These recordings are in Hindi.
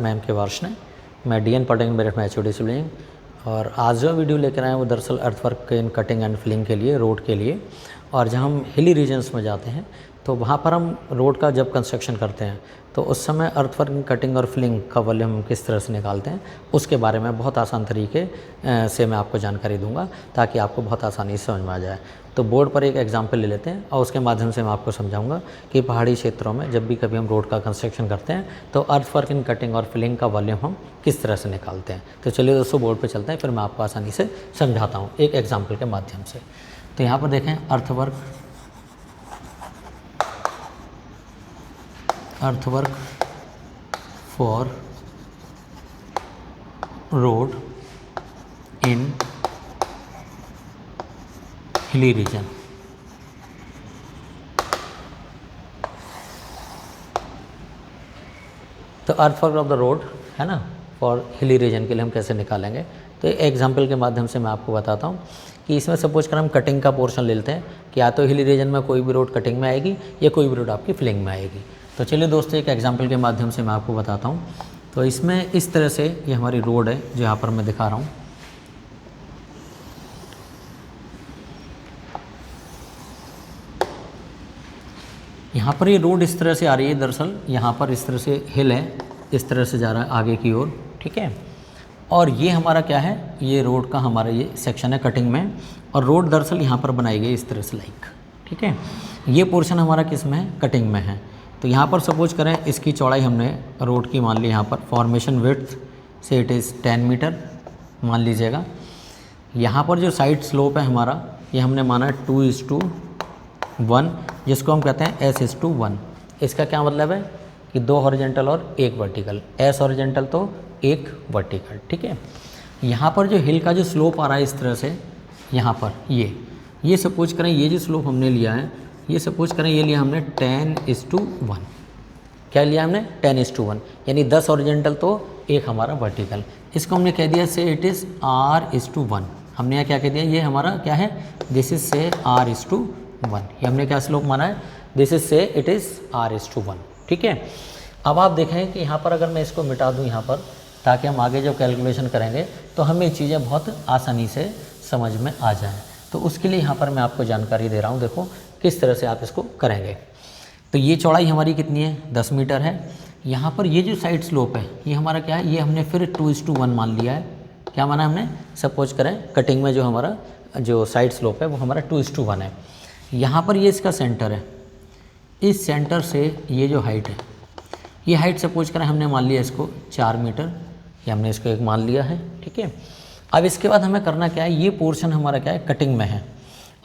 मैं एम के वार्ष्णेय, मैं डीएन पॉलिटेक्निक मेरठ में एचओडी सिविल इंजीनियरिंग। और आज जो वीडियो लेकर आए हैं वो दरअसल earthwork in cutting and filling के लिए, रोड के लिए। और जहाँ हम हिली रीजन्स में जाते हैं तो वहाँ पर हम रोड का जब कंस्ट्रक्शन करते हैं तो उस समय अर्थवर्क कटिंग और फिलिंग का वॉल्यूम हम किस तरह से निकालते हैं उसके बारे में बहुत आसान तरीके से मैं आपको जानकारी दूंगा, ताकि आपको बहुत आसानी से समझ में आ जाए। तो बोर्ड पर एक एग्जांपल ले लेते हैं और उसके माध्यम से मैं आपको समझाऊंगा कि पहाड़ी क्षेत्रों में जब भी कभी हम रोड का कंस्ट्रक्शन करते हैं तो अर्थवर्क इन कटिंग और फिलिंग का वॉल्यूम हम किस तरह से निकालते हैं। तो चलिए दोस्तों बोर्ड पर चलते हैं, फिर मैं आपको आसानी से समझाता हूँ एक एग्जाम्पल के माध्यम से। तो यहाँ पर देखें earthwork for road in hilly region. तो अर्थवर्क ऑफ द रोड है ना, फॉर हिली रीजन के लिए हम कैसे निकालेंगे। तो एक एग्जांपल के माध्यम से मैं आपको बताता हूँ कि इसमें सपोज कर हम कटिंग का पोर्शन ले लेते हैं कि या तो हिली रीजन में कोई भी रोड कटिंग में आएगी या कोई भी रोड आपकी फिलिंग में आएगी। तो चलिए दोस्तों एक एग्जांपल के माध्यम से मैं आपको बताता हूँ। तो इसमें इस तरह से ये हमारी रोड है जो यहाँ पर मैं दिखा रहा हूँ। यहाँ पर ये रोड इस तरह से आ रही है, दरअसल यहाँ पर इस तरह से हिल है, इस तरह से जा रहा है आगे की ओर, ठीक है। और ये हमारा क्या है, ये रोड का हमारा ये सेक्शन है कटिंग में, और रोड दरअसल यहाँ पर बनाई गई इस तरह से लाइक, ठीक है। ये पोर्शन हमारा किस में है, कटिंग में है। तो यहाँ पर सपोज करें इसकी चौड़ाई हमने रोड की मान ली, यहाँ पर फॉर्मेशन विड्थ से इट इज़ 10 मीटर मान लीजिएगा। यहाँ पर जो साइड स्लोप है हमारा ये हमने माना 2:1, जिसको हम कहते हैं S:1। इसका क्या मतलब है कि 2 हॉरिजेंटल और 1 वर्टिकल, S हॉरिजेंटल तो 1 वर्टिकल, ठीक है। यहाँ पर जो हिल का जो स्लोप आ रहा है इस तरह से, यहाँ पर ये सपोज करें ये जो स्लोप हमने लिया है, ये सपोज करें ये लिया हमने 10:1। क्या लिया हमने 10:1, यानी 10 हॉरिजेंटल तो 1 हमारा वर्टिकल। इसको हमने कह दिया से इट इज़ R:1। हमने यहाँ क्या कह दिया, ये हमारा क्या है, दिस इज से R:1। ये हमने क्या स्लोप माना है, दिस इज से इट इज़ R:1, ठीक है। अब आप देखें कि यहाँ पर अगर मैं इसको मिटा दूँ यहाँ पर, ताकि हम आगे जब कैलकुलेशन करेंगे तो हमें चीज़ें बहुत आसानी से समझ में आ जाएं। तो उसके लिए यहाँ पर मैं आपको जानकारी दे रहा हूँ, देखो किस तरह से आप इसको करेंगे। तो ये चौड़ाई हमारी कितनी है, 10 मीटर है। यहाँ पर ये जो साइड स्लोप है ये हमारा क्या है, ये हमने फिर 2:1 मान लिया है। क्या माना हमने, सपोज करें कटिंग में जो हमारा जो साइड स्लोप है वो हमारा 2:1 है। यहाँ पर ये इसका सेंटर है, इस सेंटर से ये जो हाइट है, ये हाइट सपोज करें हमने मान लिया इसको 4 मीटर, ये हमने इसको 1 मान लिया है, ठीक है। अब इसके बाद हमें करना क्या है, ये पोर्शन हमारा क्या है, कटिंग में है,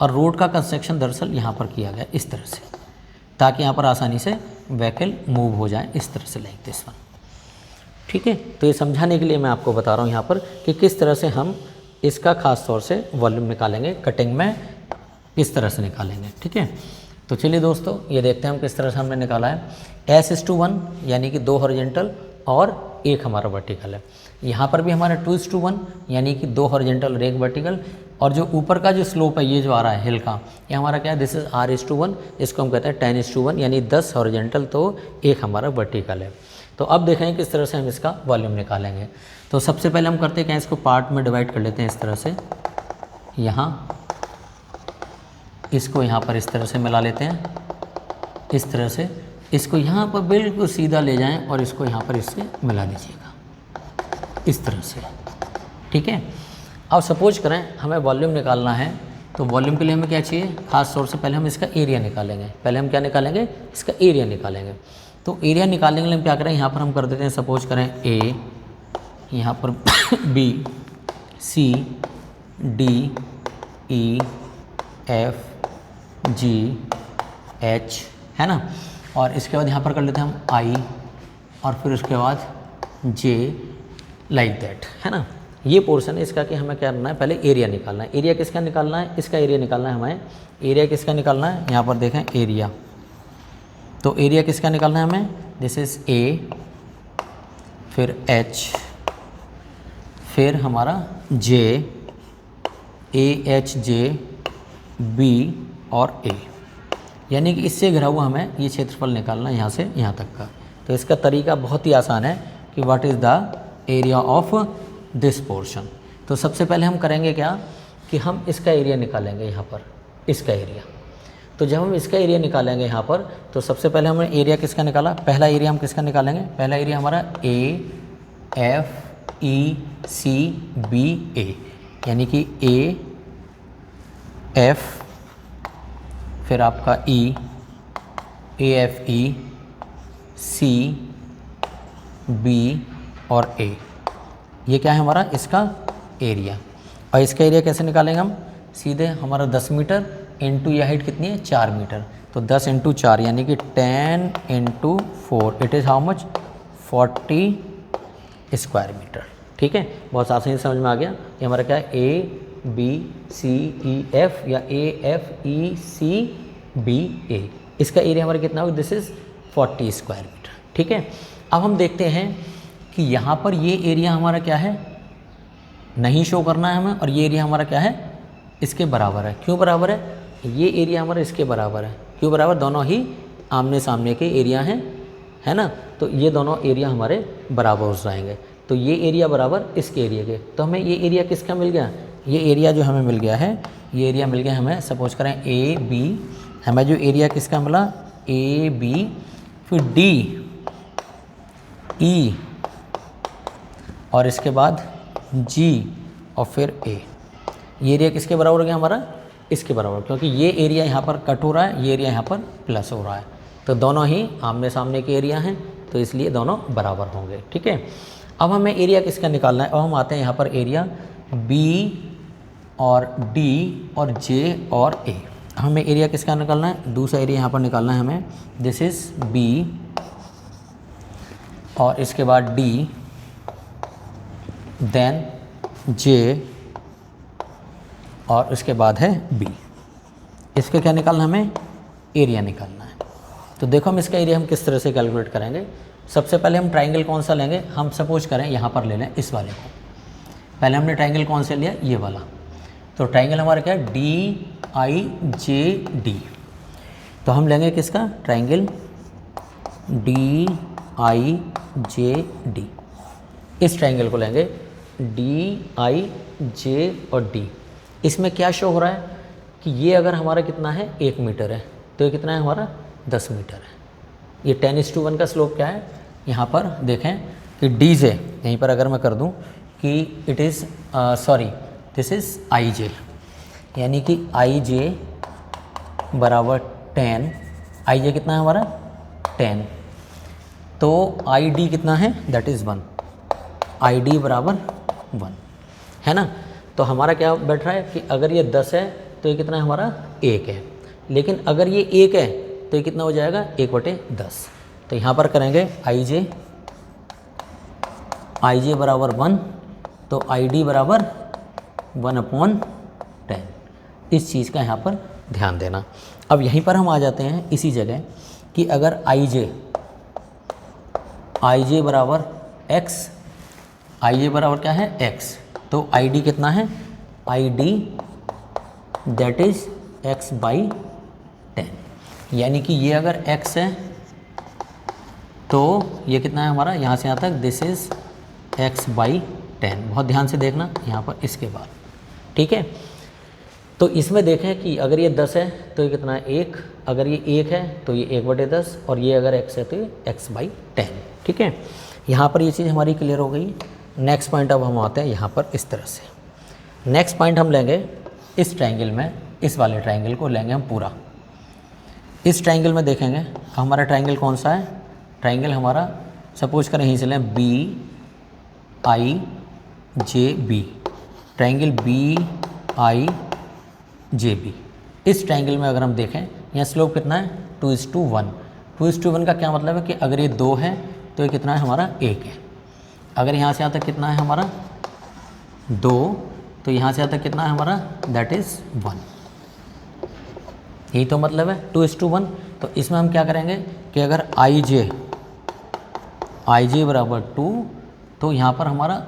और रोड का कंस्ट्रक्शन दरअसल यहाँ पर किया गया इस तरह से, ताकि यहाँ पर आसानी से व्हीकल मूव हो जाए इस तरह से, लाइक दिस वन, ठीक है। तो ये समझाने के लिए मैं आपको बता रहा हूँ यहाँ पर कि किस तरह से हम इसका खास तौर से वॉल्यूम निकालेंगे, कटिंग में इस तरह से निकालेंगे, ठीक है। तो चलिए दोस्तों ये देखते हैं हम किस तरह से हमने निकाला है। S:1 यानी कि 2 हॉरिजेंटल और 1 हमारा वर्टिकल है। यहाँ पर भी हमारा 2:1 यानी कि 2 हॉरिजेंटल और 1 वर्टिकल, और जो ऊपर का जो स्लोप है ये जो आ रहा है हिल का, ये हमारा क्या है, दिस इज R:1। इसको हम कहते हैं 10:1 यानी 10 हॉरिजेंटल तो 1 हमारा वर्टिकल है। तो अब देखें किस तरह से हम इसका वॉल्यूम निकालेंगे। तो सबसे पहले हम करते हैं क्या, इसको पार्ट में डिवाइड कर लेते हैं इस तरह से, यहाँ इसको यहाँ पर इस तरह से मिला लेते हैं, इस तरह से इसको यहाँ पर बिल्कुल सीधा ले जाएं और इसको यहाँ पर इससे मिला लीजिएगा इस तरह से, ठीक है। अब सपोज करें हमें वॉल्यूम निकालना है, तो वॉल्यूम के लिए हमें क्या चाहिए, खास तौर से पहले हम इसका एरिया निकालेंगे। पहले हम क्या निकालेंगे, इसका एरिया निकालेंगे। तो एरिया निकालने के लिए हम क्या करें, यहाँ पर हम कर देते हैं सपोज करें A, यहाँ पर B, C, D, E, F, G, H, है ना। और इसके बाद यहाँ पर कर लेते हैं हम I, और फिर उसके बाद J, लाइक दैट, है ना। ये पोर्शन है इसका कि हमें क्या करना है, पहले एरिया निकालना है। एरिया किसका निकालना है, इसका एरिया निकालना है हमें। एरिया किसका निकालना है, यहाँ पर देखें एरिया, तो एरिया किसका निकालना है हमें, दिस इज़ A, फिर H, फिर हमारा J, AHJ, B और A, यानी कि इससे घिरा हुआ हमें ये क्षेत्रफल निकालना है यहाँ से यहाँ तक का। तो इसका तरीका बहुत ही आसान है, कि what is the area of this portion. तो सबसे पहले हम करेंगे क्या कि हम इसका एरिया निकालेंगे यहाँ पर, इसका एरिया। तो जब हम इसका एरिया निकालेंगे यहाँ पर, तो सबसे पहले हमने एरिया किसका निकाला, पहला एरिया हम किसका निकालेंगे, पहला एरिया हमारा A F E C B ए, यानी कि ए एफ फिर आपका ई, A F E C B और ए, ये क्या है हमारा इसका एरिया। और इसका एरिया कैसे निकालेंगे हम, सीधे हमारा 10 मीटर इंटू यह हाइट कितनी है 4 मीटर, तो 10 इंटू 4 यानी कि 10 into 4 it is how much 40 square metre. ठीक है, बहुत आसानी से समझ में आ गया। ये हमारा क्या है A B C E F या A F E C B ए, इसका एरिया हमारा कितना होगा, दिस इज़ 40 स्क्वायर मीटर। ठीक है, अब हम देखते हैं कि यहाँ पर ये एरिया हमारा क्या है, नहीं शो करना है हमें, और ये एरिया हमारा क्या है इसके बराबर है। क्यों बराबर है, ये एरिया हमारा इसके बराबर है। क्यों बराबर, दोनों ही आमने सामने के एरिया हैं, है ना, तो ये दोनों एरिया हमारे बराबर हो जाएंगे। तो ये एरिया बराबर इसके एरिया के, तो हमें ये एरिया किसका मिल गया, ये एरिया जो हमें मिल गया है, ये एरिया मिल गया हमें, सपोज करें ए बी, हमें जो एरिया किसका मिला ए बी, फिर डी ई और इसके बाद जी और फिर ए, ये एरिया किसके बराबर हो गया हमारा, इसके बराबर, क्योंकि ये एरिया यहाँ पर कट हो रहा है, ये एरिया यहाँ पर प्लस हो रहा है, तो दोनों ही आमने सामने के एरिया हैं, तो इसलिए दोनों बराबर होंगे। ठीक है, अब हमें एरिया किसका निकालना है, अब हम आते हैं यहाँ पर एरिया बी और डी और जे और ए। हमें एरिया किसका निकालना है, दूसरा एरिया यहाँ पर निकालना है हमें, दिस इज़ बी और इसके बाद डी, देन जे और उसके बाद है बी। इसका क्या निकालना है, हमें एरिया निकालना है। तो देखो हम इसका एरिया हम किस तरह से कैलकुलेट करेंगे। सबसे पहले हम ट्राइंगल कौन सा लेंगे, हम सपोज करें यहाँ पर ले लें इस वाले को। पहले हमने ट्राइंगल कौन से लिया, ये वाला। तो ट्राइंगल हमारा क्या है डी आई जे डी, तो हम लेंगे किसका, triangle D I J D, इस ट्राइंगल को लेंगे डी आई जे और डी। इसमें क्या शो हो रहा है कि ये अगर हमारा कितना है 1 मीटर है, तो ये कितना है हमारा 10 मीटर है। ये 10:1 का स्लोप क्या है, यहाँ पर देखें कि डी जे, यहीं पर अगर मैं कर दूँ कि it is sorry this is I J, यानी कि आई जे बराबर 10, आई जे कितना है हमारा 10, तो आई डी कितना है दैट इज़ 1, आई डी बराबर 1 है ना। तो हमारा क्या बैठ रहा है कि अगर ये 10 है तो ये कितना है हमारा 1 है, लेकिन अगर ये 1 है तो ये कितना हो जाएगा 1/10। तो यहाँ पर करेंगे आई जे बराबर 1, तो आई डी बराबर 1/10। इस चीज़ का यहाँ पर ध्यान देना। अब यहीं पर हम आ जाते हैं इसी जगह कि अगर आई जे बराबर x, आई जे बराबर क्या है x, तो आई डी कितना है, I D that is x/10, यानी कि ये अगर x है तो ये कितना है हमारा, यहाँ से यहाँ तक दिस इज़ x/10। बहुत ध्यान से देखना यहाँ पर इसके बाद, ठीक है। तो इसमें देखें कि अगर ये 10 है तो ये कितना है 1, अगर ये 1 है तो ये 1/10, और ये अगर x है तो ये x/10, ठीक है। यहाँ पर ये चीज़ हमारी क्लियर हो गई। नेक्स्ट पॉइंट अब हम आते हैं यहाँ पर इस तरह से। नेक्स्ट पॉइंट हम लेंगे इस ट्रायंगल में, इस वाले ट्रायंगल को लेंगे हम पूरा। इस ट्रायंगल में देखेंगे हमारा ट्रायंगल कौन सा है, ट्रायंगल हमारा सपोज करें यहीं से लें BIJB, ट्रायंगल BIJB। इस ट्रायंगल में अगर हम देखें यहाँ स्लोप कितना है 2:1। 2:1 का क्या मतलब है कि अगर ये 2 है तो ये कितना है हमारा 1 है। अगर यहाँ से यहाँ तक कितना है हमारा 2, तो यहाँ से यहाँ तक कितना है हमारा दैट इज़ 1। यही तो मतलब है 2:1। तो इसमें हम क्या करेंगे कि अगर IJ बराबर 2, तो यहाँ पर हमारा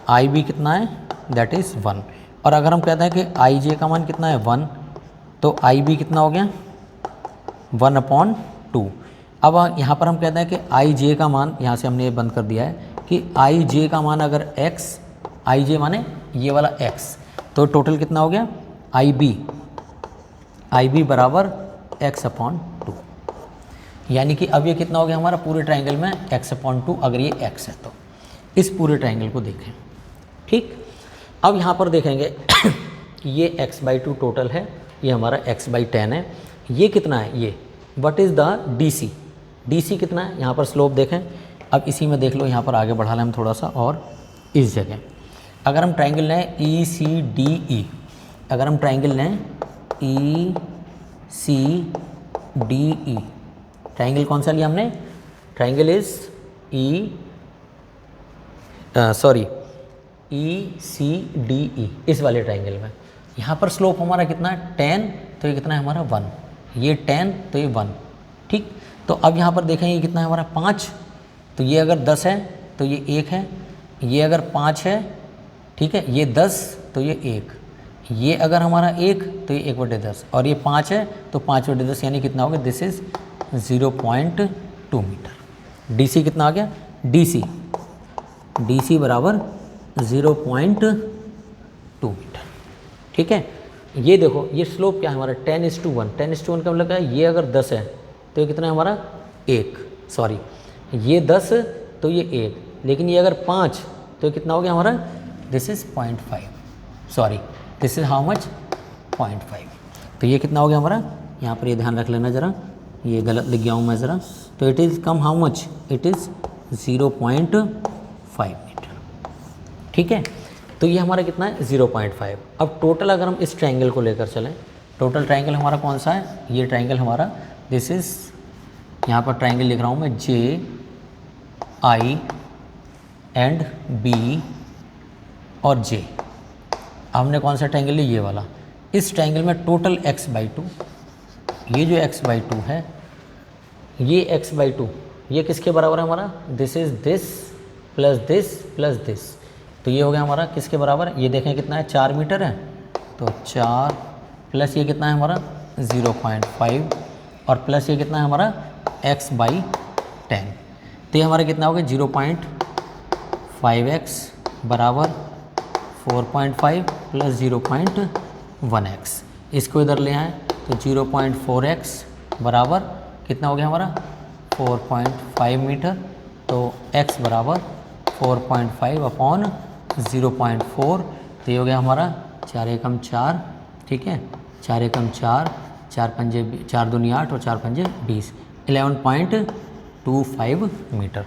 IB कितना है दैट इज़ 1। और अगर हम कहते हैं कि IJ का मान कितना है 1, तो IB कितना हो गया 1/2, अब यहाँ पर हम कहते हैं कि आई जे का मान, यहाँ से हमने ये बंद कर दिया है कि आई जे का मान अगर x, आई जे माने ये वाला x, तो टोटल कितना हो गया आई बी बराबर x/2। यानी कि अब ये कितना हो गया हमारा पूरे ट्राइंगल में x/2, अगर ये x है तो इस पूरे ट्राइंगल को देखें। ठीक, अब यहाँ पर देखेंगे कि ये x/2 टोटल है, ये हमारा x/10 है। ये कितना है, ये what is the DC, DC कितना है, यहाँ पर स्लोप देखें। अब इसी में देख लो, यहाँ पर आगे बढ़ा लें हम थोड़ा सा, और इस जगह अगर हम ट्राइंगल लें ECDE, अगर हम ट्राइंगल लें ECDE, ट्राइंगल कौन सा लिया हमने, ट्राइंगल इज ECDE, इस वाले ट्राइंगल में यहाँ पर स्लोप हमारा कितना है 10, तो ये कितना है हमारा 1, ये 10 तो ये 1। ठीक, तो अब यहाँ पर देखें ये कितना है हमारा 5, तो ये अगर 10 है तो ये 1 है, ये अगर 5 है, ठीक है, ये 10 तो ये 1, ये अगर हमारा 1 तो ये 1/10, और ये 5 है तो 5/10, यानी कितना हो गया, दिस इज़ 0.2 मीटर। DC कितना आ गया, DC बराबर 0.2 मीटर। ठीक है, ये देखो ये स्लोप क्या है हमारा 10:1, 10:1 का मतलब है, ये अगर 10 है तो ये कितना है हमारा 1, सॉरी ये 10 तो ये 1, लेकिन ये अगर 5 तो ये कितना हो गया हमारा, this is 0.5, sorry this is how much 0.5। तो ये कितना हो गया हमारा, यहाँ पर ये ध्यान रख लेना ज़रा, ये गलत लिख गया हूँ मैं ज़रा, तो it is come how much, it is 0.5 metre. ठीक है, तो ये हमारा कितना है 0.5। अब टोटल अगर हम इस ट्रायंगल को लेकर चलें, टोटल ट्रायंगल हमारा कौन सा है, ये ट्रायंगल हमारा, दिस इज़, यहाँ पर ट्रायंगल लिख रहा हूँ मैं JI एंड B और J। हमने कौन सा ट्रायंगल लिया, ये वाला। इस ट्रायंगल में टोटल x/2, ये जो x/2 है, ये x/2 ये किसके बराबर है हमारा, this is this plus this plus this, तो ये हो गया हमारा किसके बराबर, ये देखें कितना है 4 मीटर है, तो 4 प्लस ये कितना है हमारा 0.5, और प्लस ये कितना है हमारा x/10, तो ये हमारा कितना हो गया 0.5x बराबर 4.5 प्लस 0.1x। इसको इधर ले आए तो 0.4x बराबर कितना हो गया हमारा 4.5 मीटर, तो x बराबर 4.5/0.4, तो ये हो गया हमारा 4 एकम 4, ठीक है, 4 एकम 4, 4 पंजे 4 दूनी 8 और 4 पंजे 20, 11.25 मीटर,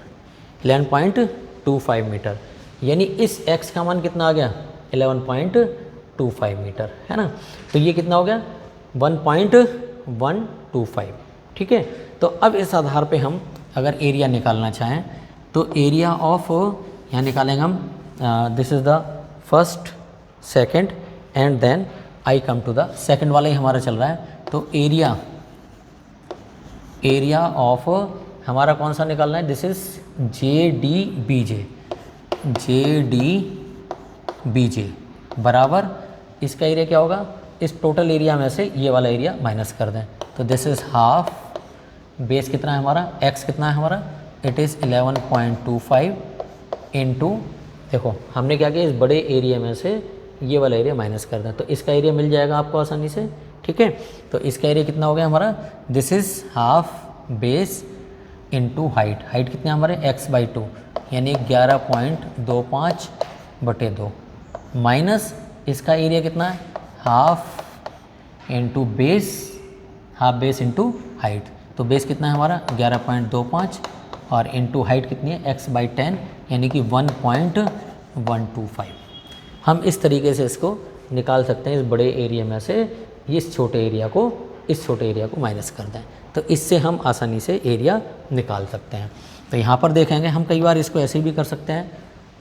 11.25 मीटर। यानी इस x का मान कितना आ गया 11.25 मीटर, है ना। तो ये कितना हो गया 1.125, ठीक है। तो अब इस आधार पे हम अगर एरिया निकालना चाहें तो एरिया ऑफ यहाँ निकालेंगे हम, this is the first second and then I come to the second वाला ही हमारा चल रहा है। तो एरिया ऑफ हमारा कौन सा निकालना है, दिस इज़ JDBJ बराबर इसका एरिया क्या होगा, इस टोटल एरिया में से ये वाला एरिया माइनस कर दें, तो दिस इज़ हाफ, बेस कितना है हमारा, x कितना है हमारा, इट इज़ 11.25 इंटू, देखो हमने क्या किया, इस बड़े एरिया में से ये वाला एरिया माइनस कर दें, तो इसका एरिया मिल जाएगा आपको आसानी से, ठीक है। तो इसका एरिया कितना हो गया हमारा, this is half base into height, height कितने हमारे x/2 यानी 11.25/2 माइनस इसका एरिया कितना है, half into base, half base into height, तो बेस कितना है हमारा 11.25 और इंटू हाइट कितनी है x/10 यानी कि 1.125। हम इस तरीके से इसको निकाल सकते हैं, इस बड़े एरिया में से इस छोटे एरिया को माइनस कर दें, तो इससे हम आसानी से एरिया निकाल सकते हैं। तो यहाँ पर देखेंगे हम कई बार इसको ऐसे भी कर सकते हैं,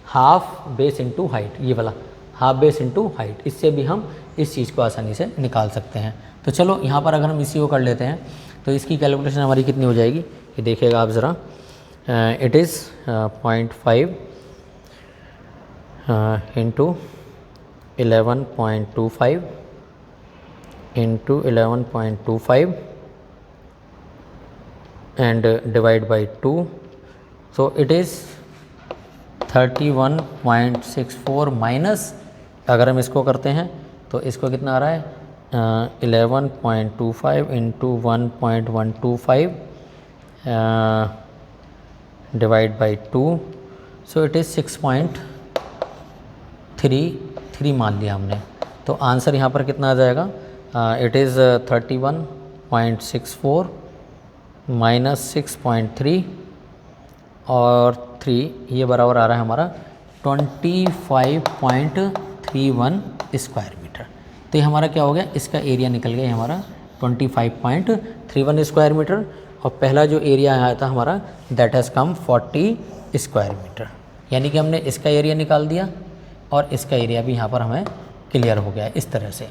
हाफ बेस इंटू हाइट, ये वाला हाफ बेस इंटू हाइट, इससे भी हम इस चीज़ को आसानी से निकाल सकते हैं। तो चलो यहाँ पर अगर हम इसी को कर लेते हैं तो इसकी कैलकुलेशन हमारी कितनी हो जाएगी, ये देखिएगा आप ज़रा, it is 0.5 into 11.25 into 11.25 and divide by 2, so it is 31.64 minus, अगर हम इसको करते हैं तो इसको कितना आ रहा है 11.25 into 1.125 divide by 2, so it is 6.33 मान लिया हमने। तो आंसर यहाँ पर कितना आ जाएगा, इट इज़ 31.64 माइनस 6.3 और 3, ये बराबर आ रहा है हमारा 25.31 स्क्वायर मीटर। तो ये हमारा क्या हो गया, इसका एरिया निकल गया हमारा 25.31 स्क्वायर मीटर, और पहला जो एरिया आया था हमारा that has come 40 square metre. यानी कि हमने इसका एरिया निकाल दिया और इसका एरिया भी यहाँ पर हमें क्लियर हो गया इस तरह से।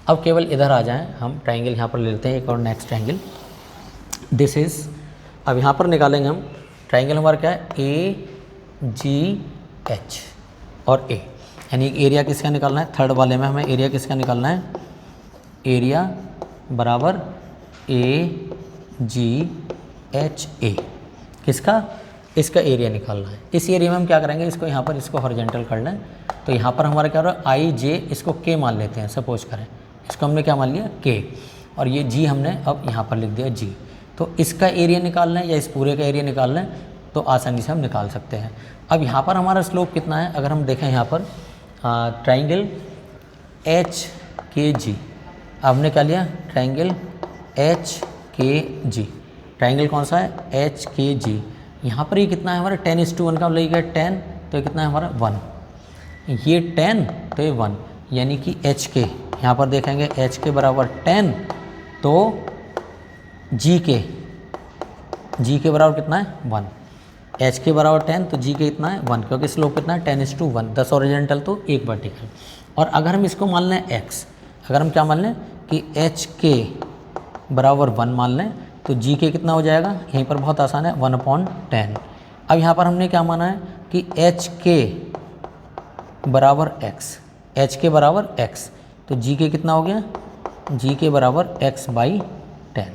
अब केवल इधर आ जाएं, हम ट्रायंगल यहाँ पर ले लेते हैं एक और नेक्स्ट ट्रायंगल, दिस इज़, अब यहाँ पर निकालेंगे हम ट्रायंगल हमारा क्या है AGH और A, यानी एरिया किसका निकालना है, थर्ड वाले में हमें एरिया किसका निकालना है, एरिया बराबर AGHA, किसका, इसका एरिया निकालना है। इस एरिया में हम क्या करेंगे, इसको यहाँ पर इसको हॉरिजॉन्टल कर लें, तो यहाँ पर हमारा क्या हो रहा है IJ, इसको K मान लेते हैं, सपोज करें इसको हमने क्या मान लिया K, और ये G हमने अब यहाँ पर लिख दिया G। तो इसका एरिया निकालना है या इस पूरे का एरिया निकालना है तो आसानी से हम निकाल सकते हैं। अब यहाँ पर हमारा स्लोप कितना है, अगर हम देखें यहाँ पर ट्रायंगल HKG, हमने क्या लिया ट्रायंगल HKG, ट्रायंगल कौन सा है HKG, यहाँ पर ये कितना है हमारा 10:1 का लगेगा 10, तो ये कितना है हमारा 1, ये 10 तो ये 1, यानी कि HK यहाँ पर देखेंगे HK बराबर 10, तो GK बराबर कितना है 1, HK बराबर 10 तो GK कितना है 1, क्योंकि स्लोप कितना है 10:1, 10 हॉरिजॉन्टल तो 1 वर्टिकल। और अगर हम इसको मान लें x, अगर हम क्या मान लें कि HK बराबर 1 मान लें तो GK कितना हो जाएगा, यहीं पर बहुत आसान है 1/10। अब यहाँ पर हमने क्या माना है कि HK बराबर x, HK बराबर x, तो GK कितना हो गया, GK बराबर x/10,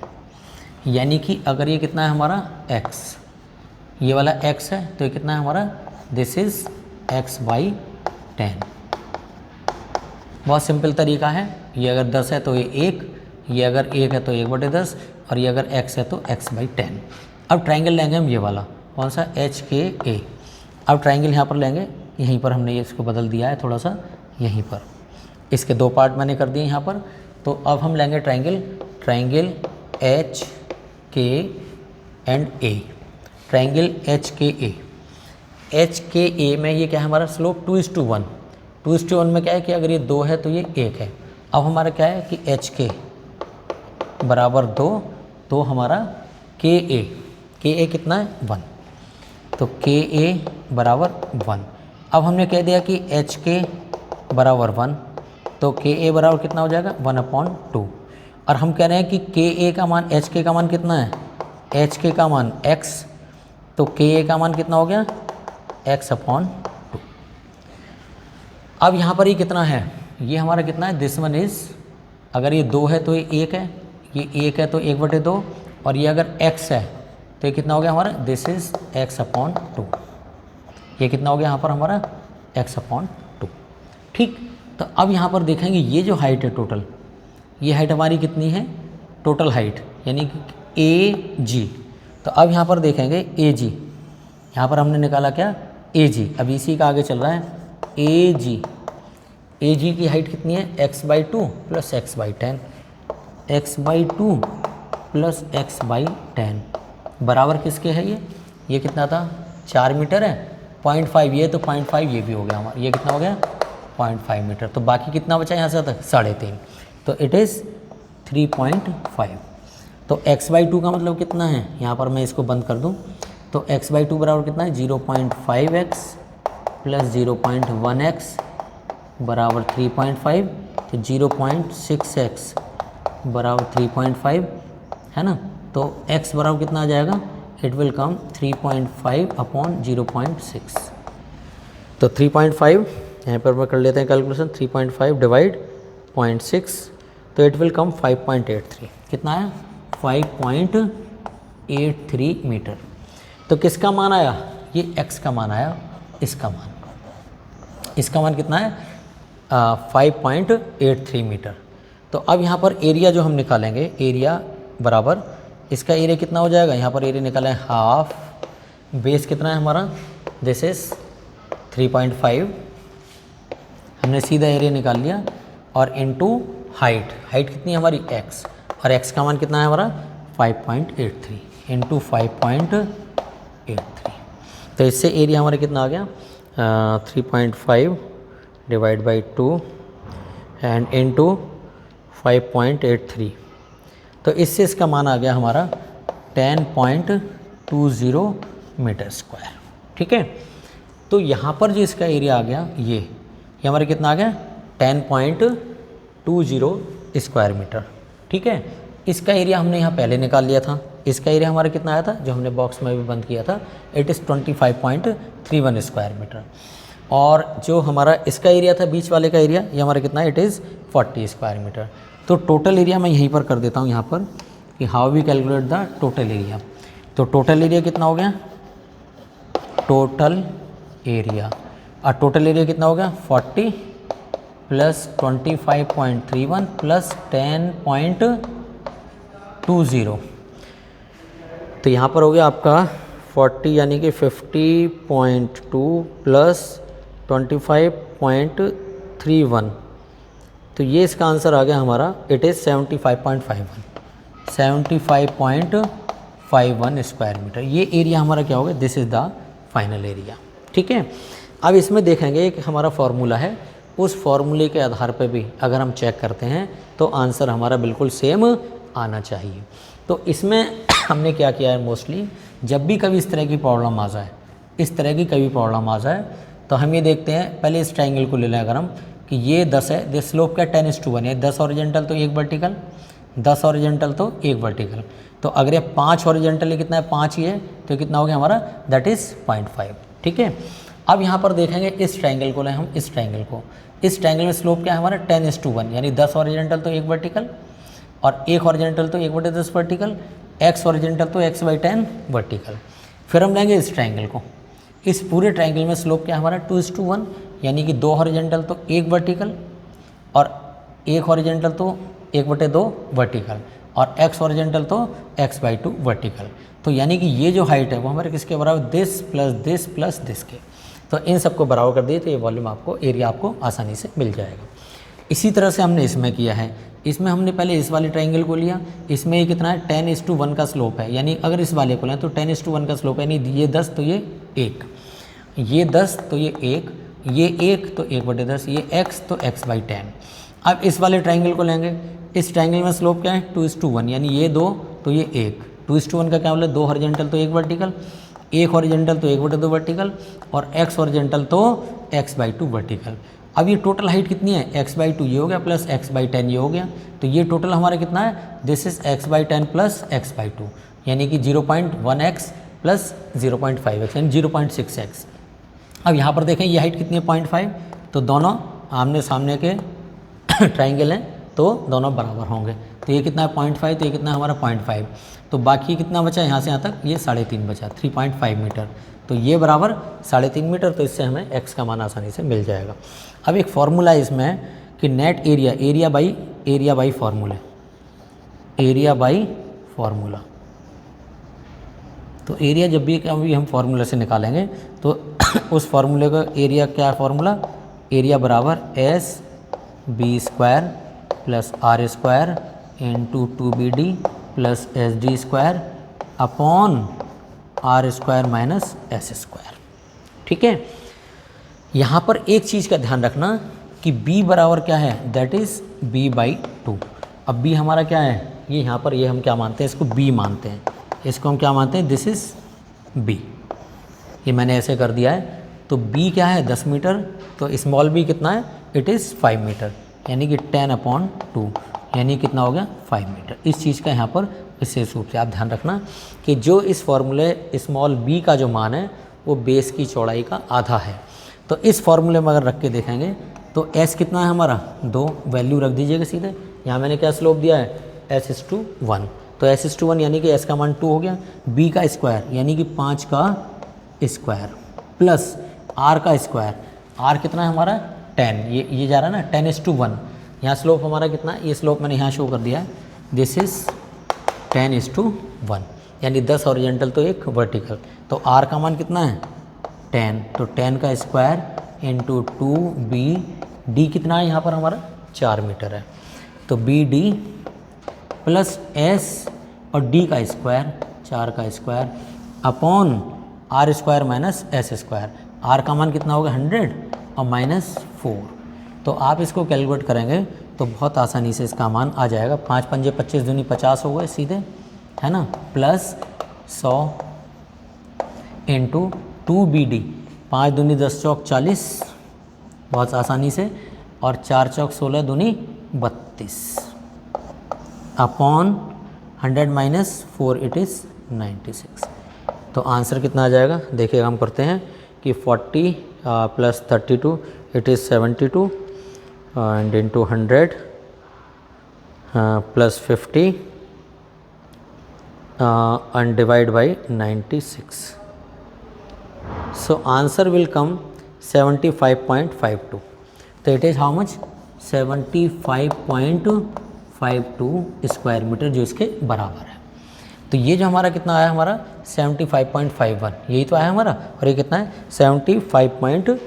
यानी कि अगर ये कितना है हमारा x, ये वाला x है तो ये कितना है हमारा, दिस इज़ x/10। बहुत सिंपल तरीका है, ये अगर 10 है तो ये 1, ये अगर 1 है तो 1/10, और ये अगर x है तो x/10। अब ट्रायंगल लेंगे हम ये वाला कौन सा HKA, अब ट्रायंगल यहाँ पर लेंगे, यहीं पर हमने ये इसको बदल दिया है थोड़ा सा, यहीं पर इसके 2 पार्ट मैंने कर दिए यहाँ पर। तो अब हम लेंगे triangle HK and A, triangle HKA में ये क्या है हमारा स्लोप 2:1, 2:1 में क्या है कि अगर ये 2 है तो ये 1 है। अब हमारा क्या है कि HK बराबर 2, तो हमारा KA कितना है 1, तो KA बराबर 1। अब हमने कह दिया कि HK बराबर 1, तो KA बराबर कितना हो जाएगा 1/2, और हम कह रहे हैं कि KA का मान HK का मान कितना है, HK का मान x, तो KA का मान कितना हो गया x/2। अब यहाँ पर ये कितना है, ये हमारा कितना है, दिस वन इज़, अगर ये 2 है तो ये 1 है, ये 1 है तो 1/2, और ये अगर x है तो ये कितना हो गया हमारा, दिस इज़ x/2, ये कितना हो गया यहाँ पर हमारा x/2। ठीक, तो अब यहाँ पर देखेंगे ये जो हाइट है टोटल, ये हाइट हमारी कितनी है, टोटल हाइट यानी कि AG। तो अब यहाँ पर देखेंगे AG, यहाँ पर हमने निकाला क्या AG, अब इसी का आगे चल रहा है AG की हाइट कितनी है x/2 plus x/10, x/2 plus x/10 बराबर किसके है, ये कितना था 4 मीटर है, 0.5 ये, तो 0.5 ये भी हो गया हमारा, ये कितना हो गया 0.5 मीटर, तो बाकी कितना बचा यहाँ से तक 3.5, तो इट इज़ 3.5। तो x/2 का मतलब कितना है, यहाँ पर मैं इसको बंद कर दूँ, तो x/2 बराबर कितना है 0.5x प्लस 0.1x बराबर 3.5, तो 0.6x बराबर 3.5 है ना, तो x बराबर कितना आ जाएगा, इट विल कम 3.5/0.6, तो 3.5 यहाँ पर मैं कर लेते हैं कैलकुलेशन, 3.5 डिवाइड 0.6, तो इट विल कम 5.83, कितना है 5.83 5.83 मीटर। तो किसका मान आया, ये x का मान आया, इसका मान कितना है 5.83 मीटर। तो अब यहाँ पर एरिया जो हम निकालेंगे, एरिया बराबर इसका एरिया कितना हो जाएगा, यहाँ पर एरिया निकाला है हाफ, बेस कितना है हमारा, दिस इज 3.5, हमने सीधा एरिया निकाल लिया, और इनटू हाइट कितनी है हमारी x, और x का मान कितना है हमारा 5.83 इंटू 5.83। तो इससे एरिया हमारा कितना आ गया 3.5 डिवाइड बाई 2 एंड इनटू 5.83। तो इससे इसका मान आ गया हमारा 10.20 मीटर स्क्वायर। ठीक है, तो यहाँ पर जो इसका एरिया आ गया ये हमारा कितना आ गया 10.20 स्क्वायर मीटर। ठीक है, इसका एरिया हमने यहाँ पहले निकाल लिया था, इसका एरिया हमारा कितना आया था जो हमने बॉक्स में भी बंद किया था, इट इज़ 25.31 स्क्वायर मीटर। और जो हमारा इसका एरिया था बीच वाले का एरिया, ये हमारा कितना है, इट इज़ 40 स्क्वायर मीटर। तो टोटल एरिया मैं यहीं पर कर देता हूँ यहाँ पर कि how we calculate the total area. तो टोटल एरिया कितना हो गया, टोटल एरिया कितना हो गया 40 प्लस 25.31 प्लस 10.20। तो यहाँ पर हो गया आपका 40 यानी कि 50.2 प्लस 25.31। तो ये इसका आंसर आ गया हमारा, इट इज़ 75.51 स्क्वायर मीटर। ये एरिया हमारा क्या होगा, this is the final area. ठीक है, अब इसमें देखेंगे कि हमारा फॉर्मूला है, उस फॉर्मूले के आधार पर भी अगर हम चेक करते हैं तो आंसर हमारा बिल्कुल सेम आना चाहिए। तो इसमें हमने क्या किया है, मोस्टली जब भी कभी इस तरह की प्रॉब्लम आ जाए, तो हम ये देखते हैं, पहले इस ट्रायंगल को ले लें अगर हम, कि ये 10 है, दिस स्लोप का 10:1 है, 10 हॉरिजॉन्टल तो 1 वर्टिकल, 10 हॉरिजॉन्टल तो 1 वर्टिकल। तो अगर ये 5 हॉरिजॉन्टल कितना है, 5 ही है, तो कितना हो गया हमारा, दैट इज़ 0.5। ठीक है, अब यहाँ पर देखेंगे इस ट्रायंगल को लें हम, इस ट्रायंगल में स्लोप क्या है हमारा 10:1, यानी 10 हॉरिजॉन्टल तो 1 वर्टिकल, और 1 हॉरिजॉन्टल तो 1/10 वर्टिकल, x हॉरिजॉन्टल तो x/10 वर्टिकल। फिर हम लेंगे इस ट्रायंगल को, इस पूरे ट्रायंगल में स्लोप क्या है हमारा 2:1, यानी कि 2 हॉरिजॉन्टल तो 1 वर्टिकल, और 1 हॉरिजॉन्टल तो 1/2 वर्टिकल, और x हॉरिजॉन्टल तो x/2 वर्टिकल। तो यानी कि ये जो हाइट है वो हमारे किसके बराबर, दिस प्लस दिस के। तो इन सबको बराबर कर दिए तो ये वॉल्यूम आपको, एरिया आपको आसानी से मिल जाएगा। इसी तरह से हमने इसमें किया है, इसमें हमने पहले इस वाले ट्रायंगल को लिया, इसमें ये कितना है 10:1 का स्लोप है, यानी अगर इस वाले को लें तो 10:1 का स्लोप है, यानी ये 10 तो ये 1, ये 10 तो ये 1, ये 1 तो 1/10, ये x तो x/10। अब इस वाले ट्रायंगल को लेंगे, इस ट्रायंगल में स्लोप क्या है 2:1, यानी ये 2 तो ये 1, 2:1 का क्या बोला, 2 हॉरिजॉन्टल तो 1 वर्टिकल, 1 हॉरिजॉन्टल तो 1/2 वर्टिकल, और x हॉरिजॉन्टल तो x/2 वर्टिकल। अब ये टोटल हाइट कितनी है, x/2 ये हो गया प्लस x/10 ये हो गया, तो ये टोटल हमारा कितना है, this is x/10 plus x/2, यानी कि 0.1x प्लस 0.5x यानी 0.6x। अब यहाँ पर देखें ये हाइट कितनी है 0.5, तो दोनों आमने सामने के ट्राइंगल हैं तो दोनों बराबर होंगे। तो ये कितना है 0.5, तो ये कितना है हमारा 0.5, तो बाकी कितना बचा यहाँ से यहाँ तक, ये 3.5 बचा, 3.5 मीटर। तो ये बराबर 3.5 मीटर, तो इससे हमें x का मान आसानी से मिल जाएगा। अब एक फार्मूला है इसमें कि नेट एरिया बाई फार्मूला। तो एरिया जब भी कभी हम फार्मूला से निकालेंगे तो उस फार्मूले का एरिया क्या है, फार्मूला एरिया बराबर SB² plus R² into 2BD plus SD² upon R² minus S²। ठीक है, यहाँ पर एक चीज़ का ध्यान रखना कि B बराबर क्या है, दैट इज़ B/2। अब B हमारा क्या है, ये यहाँ पर ये हम क्या मानते हैं, इसको B मानते हैं, इसको हम क्या मानते हैं, दिस इज़ B। ये मैंने ऐसे कर दिया है। तो B क्या है 10 मीटर, तो स्मॉल b कितना है, इट इज़ 5 मीटर, यानी कि 10/2 यानी कितना हो गया 5 मीटर। इस चीज़ का यहाँ पर विशेष रूप से आप ध्यान रखना कि जो इस फॉर्मूले स्मॉल b का जो मान है वो बेस की चौड़ाई का आधा है। तो इस फॉर्मूले में अगर रख के देखेंगे तो s कितना है हमारा 2, वैल्यू रख दीजिएगा सीधे। यहाँ मैंने क्या स्लोप दिया है S/1, तो s/1 यानी कि s का मान 2 हो गया, b का स्क्वायर यानी कि 5 का स्क्वायर प्लस r का स्क्वायर, r कितना है हमारा 10, ये जा रहा है ना 10:1। यहाँ स्लोप हमारा कितना, ये स्लोप मैंने यहाँ शो कर दिया है, दिस इज़ 10:1 यानी 10 हॉरिजॉन्टल तो एक वर्टिकल। तो r का मान कितना है 10, तो 10 का स्क्वायर इंटू 2b, d कितना है यहाँ पर हमारा 4 मीटर है, तो bd प्लस s और d का स्क्वायर 4 का square upon r square minus s square. r का मान कितना होगा 100 और माइनस 4। तो आप इसको कैलकुलेट करेंगे तो बहुत आसानी से इसका मान आ जाएगा। 5 पंजे 25 दूनी 50 हो गए सीधे, है ना, प्लस 100 इंटू 2bd, 5 दूनी 10 चौक 40 बहुत आसानी से, और 4 चौक 16 दूनी 32 अपॉन 100 माइनस 4 इट इज़ 96। तो आंसर कितना आ जाएगा देखिएगा, हम करते हैं कि 40 plus 32 it is 72 and into 100 plus 50 and divide by 96. So answer will come 75.52. तो it is how much 75.52 square metre जो इसके बराबर है। तो ये जो हमारा कितना आया हमारा 75.51, यही तो आया हमारा, और ये कितना है 75.52।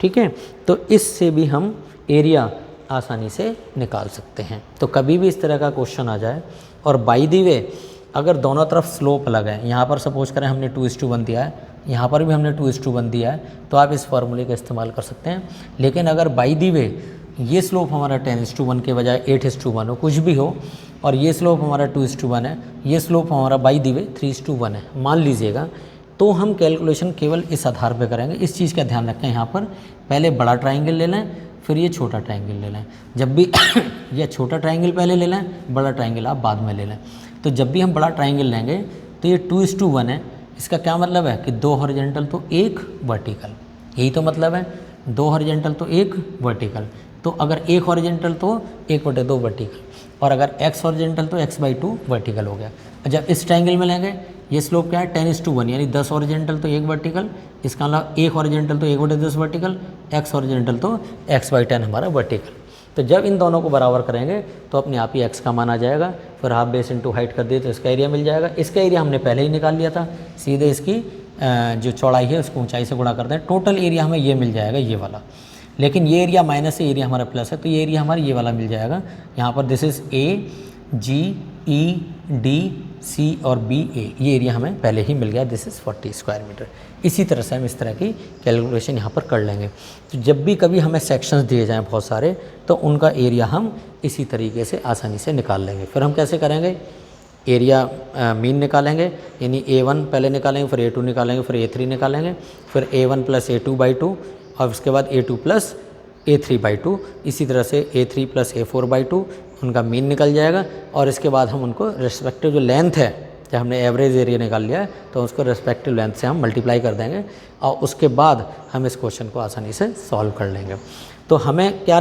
ठीक है, तो इससे भी हम एरिया आसानी से निकाल सकते हैं। तो कभी भी इस तरह का क्वेश्चन आ जाए और बाय द वे अगर दोनों तरफ स्लोप अलग है, यहाँ पर सपोज करें हमने 2:1 दिया है, यहाँ पर भी हमने 2:1 दिया है, तो आप इस फार्मूले का इस्तेमाल कर सकते हैं। लेकिन अगर बाय द वे ये स्लोप हमारा 10:1 के बजाय 8:1 हो, कुछ भी हो, और ये स्लोप हमारा 2:1 है, ये स्लोप हमारा बाय द वे 3:1 है, मान लीजिएगा, तो हम कैलकुलेशन केवल इस आधार पर करेंगे। इस चीज़ का ध्यान रखें, यहाँ पर पहले बड़ा ट्राइंगल ले लें, फिर ये छोटा ट्राइंगल ले लें। जब भी ये छोटा ट्राइंगल पहले ले लें, बड़ा ट्राइंगल आप बाद में ले लें। तो जब भी हम बड़ा ट्राइंगल लेंगे तो ये 2:1 है, इसका क्या मतलब है कि 2 हॉरिजॉन्टल तो 1 वर्टिकल, यही तो मतलब है, 2 हॉरिजॉन्टल तो 1 वर्टिकल। तो अगर 1 हॉरिजॉन्टल तो 1/2 वर्टिकल, और अगर x हॉरिजॉन्टल तो x/2 वर्टिकल हो गया। जब इस ट्राइंगल में लेंगे, ये स्लोप क्या है 10:1 यानी 10 हॉरिजॉन्टल तो 1 वर्टिकल, इसका मतलब 1 हॉरिजॉन्टल तो 1/10 वर्टिकल, x हॉरिजॉन्टल तो x/10 हमारा वर्टिकल। तो जब इन दोनों को बराबर करेंगे तो अपने आप ही x का मान आ जाएगा, फिर हाफ बेस इंटू हाइट कर दिए तो इसका एरिया मिल जाएगा। इसका एरिया हमने पहले ही निकाल लिया था, सीधे इसकी जो चौड़ाई है उसको ऊंचाई से गुणा करते हैं, टोटल एरिया हमें ये मिल जाएगा ये वाला। लेकिन ये एरिया माइनस से एरिया हमारा प्लस है, तो ये एरिया हमारा ये वाला मिल जाएगा। यहाँ पर this is A, G, E, D, C और B, A, ये एरिया हमें पहले ही मिल गया, दिस इज़ 40 स्क्वायर मीटर। इसी तरह से हम इस तरह की कैलकुलेशन यहाँ पर कर लेंगे। तो जब भी कभी हमें सेक्शंस दिए जाएँ बहुत सारे, तो उनका एरिया हम इसी तरीके से आसानी से निकाल लेंगे। फिर हम कैसे करेंगे, एरिया मीन निकालेंगे, यानी A1 पहले निकालेंगे, फिर A2 निकालेंगे, फिर A3 निकालेंगे, फिर A1 प्लस A2/2 और उसके बाद A2 प्लस A3/2, इसी तरह से A3 प्लस A4/2 उनका मीन निकल जाएगा। और इसके बाद हम उनको रिस्पेक्टिव जो लेंथ है, जब हमने एवरेज एरिया निकाल लिया है तो उसको रिस्पेक्टिव लेंथ से हम मल्टीप्लाई कर देंगे, और उसके बाद हम इस क्वेश्चन को आसानी से सॉल्व कर लेंगे। तो हमने क्या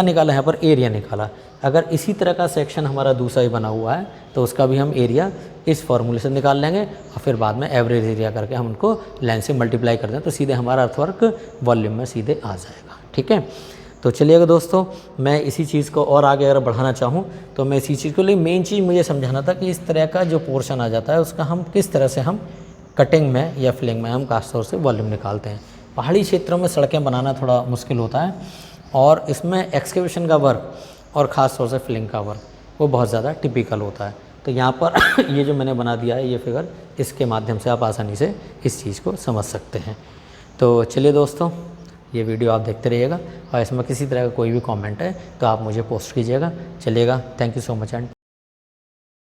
निकाला यहाँ पर, एरिया निकाला। अगर इसी तरह का सेक्शन हमारा दूसरा ही बना हुआ है तो उसका भी हम एरिया इस फॉर्मूले से निकाल लेंगे, और फिर बाद में एवरेज एरिया करके हम उनको लेंथ से मल्टीप्लाई कर दें, तो सीधे हमारा अर्थवर्क वॉल्यूम में सीधे आ जाएगा। ठीक है, तो चलिएगा दोस्तों, मैं इसी चीज़ को और आगे अगर बढ़ाना चाहूँ तो मैं इसी चीज़ को लिए मेन चीज़ मुझे समझाना था कि इस तरह का जो पोर्शन आ जाता है उसका हम किस तरह से हम कटिंग में या फिलिंग में हम खास तौर से वॉल्यूम निकालते हैं। पहाड़ी क्षेत्रों में सड़कें बनाना थोड़ा मुश्किल होता है, और इसमें एक्सकेवेशन का वर्क और ख़ास तौर से फिलिंग का वर्क वो बहुत ज़्यादा टिपिकल होता है। तो यहाँ पर ये जो मैंने बना दिया है ये फिगर, इसके माध्यम से आप आसानी से इस चीज़ को समझ सकते हैं। तो चलिए दोस्तों, ये वीडियो आप देखते रहिएगा, और इसमें किसी तरह का कोई भी कमेंट है तो आप मुझे पोस्ट कीजिएगा। चलिएगा, thank you so much and